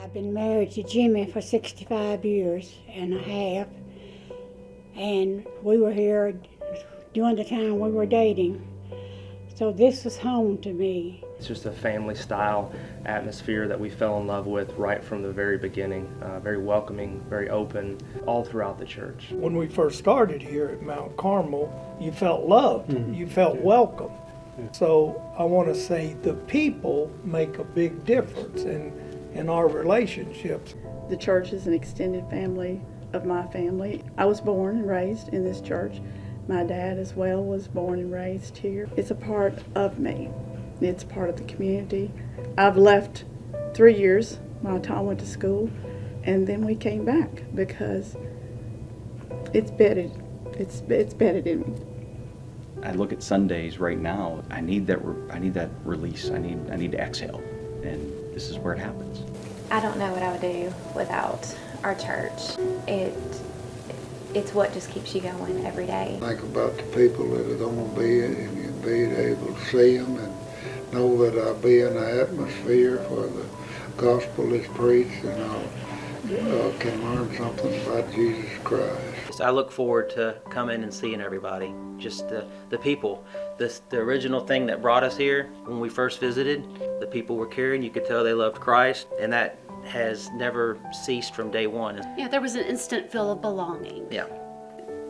I've been married to Jimmy for 65 years and a half, and we were here during the time we were dating. So this was home to me. It's just a family-style atmosphere that we fell in love with right from the very beginning. Very welcoming, very open, all throughout the church. When we first started here at Mount Carmel, you felt loved, you felt welcome. So I want to say the people make a big difference in our relationships. The church is an extended family of my family. I was born and raised in this church. My dad as well was born and raised here. It's a part of me. It's part of the community. I've left 3 years. My Tom went to school, and then we came back because it's bedded. It's bedded in me. I look at Sundays right now. I need that release. I need to exhale, and this is where it happens. I don't know what I would do without our church. It's what just keeps you going every day. Think about the people that are going to be and you be able to see them and know that I'll be in the atmosphere where the gospel is preached and I can learn something about Jesus Christ. I look forward to coming and seeing everybody, just the people. The original thing that brought us here when we first visited, the people were caring. You could tell they loved Christ, and that has never ceased from day one. Yeah, there was an instant feel of belonging. Yeah.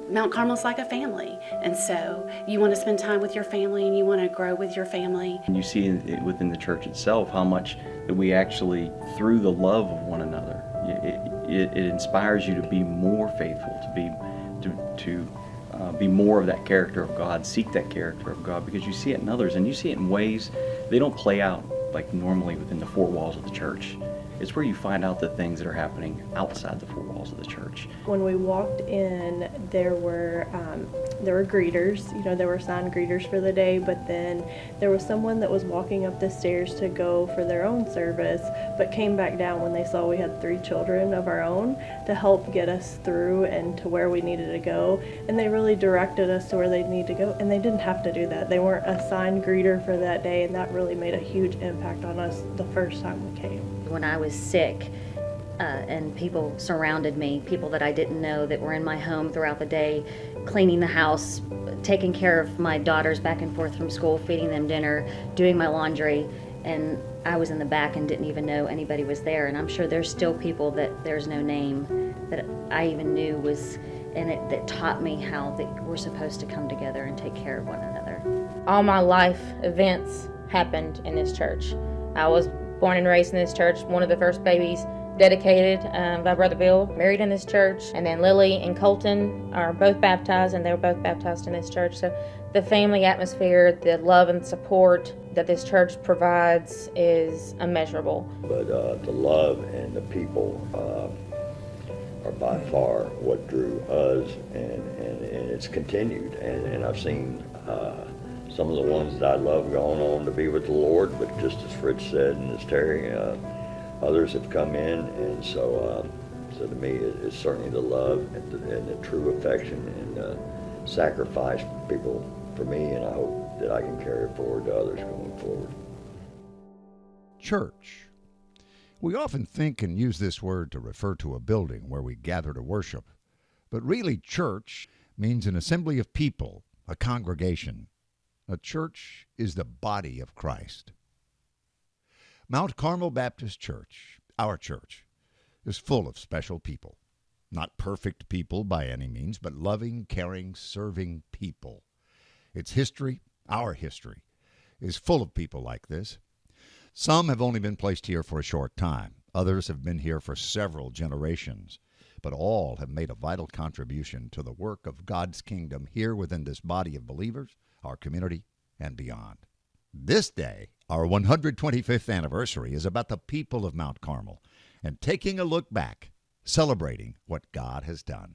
Mount Carmel's like a family, and so you want to spend time with your family and you want to grow with your family. And you see within the church itself how much that we actually, through the love of one another, it inspires you to be more faithful, to be more of that character of God, seek that character of God, because you see it in others, and you see it in ways they don't play out like normally within the four walls of the church. It's where you find out the things that are happening outside the four walls of the church. When we walked in, there were greeters. You know, there were assigned greeters for the day, but then there was someone that was walking up the stairs to go for their own service, but came back down when they saw we had 3 children of our own to help get us through and to where we needed to go. And they really directed us to where they need to go, and they didn't have to do that. They weren't assigned greeter for that day, and that really made a huge impact on us the first time we came. When I was sick and people surrounded me, people that I didn't know that were in my home throughout the day, cleaning the house, taking care of my daughters back and forth from school, feeding them dinner, doing my laundry, and I was in the back and didn't even know anybody was there. And I'm sure there's still people that there's no name that I even knew was in it that taught me how that we're supposed to come together and take care of one another. All my life events happened in this church. I was born and raised in this church, one of the first babies dedicated by Brother Bill, married in this church, and then Lily and Colton are both baptized, and they were both baptized in this church. So the family atmosphere, the love and support that this church provides is immeasurable. But the love and the people are by far what drew us, and it's continued. And I've seen some of the ones that I love going on to be with the Lord, but just as Fritz said and as Terry, others have come in, and so to me it's certainly the love and the true affection and sacrifice people for me, and I hope that I can carry it forward to others going forward. Church. We often think and use this word to refer to a building where we gather to worship, but really church means an assembly of people, a congregation. A church is the body of Christ. Mount Carmel Baptist Church, our church, is full of special people. Not perfect people by any means, but loving, caring, serving people. Its history, our history, is full of people like this. Some have only been placed here for a short time. Others have been here for several generations. But all have made a vital contribution to the work of God's kingdom here within this body of believers, our community, and beyond. This day, our 125th anniversary, is about the people of Mount Carmel and taking a look back, celebrating what God has done.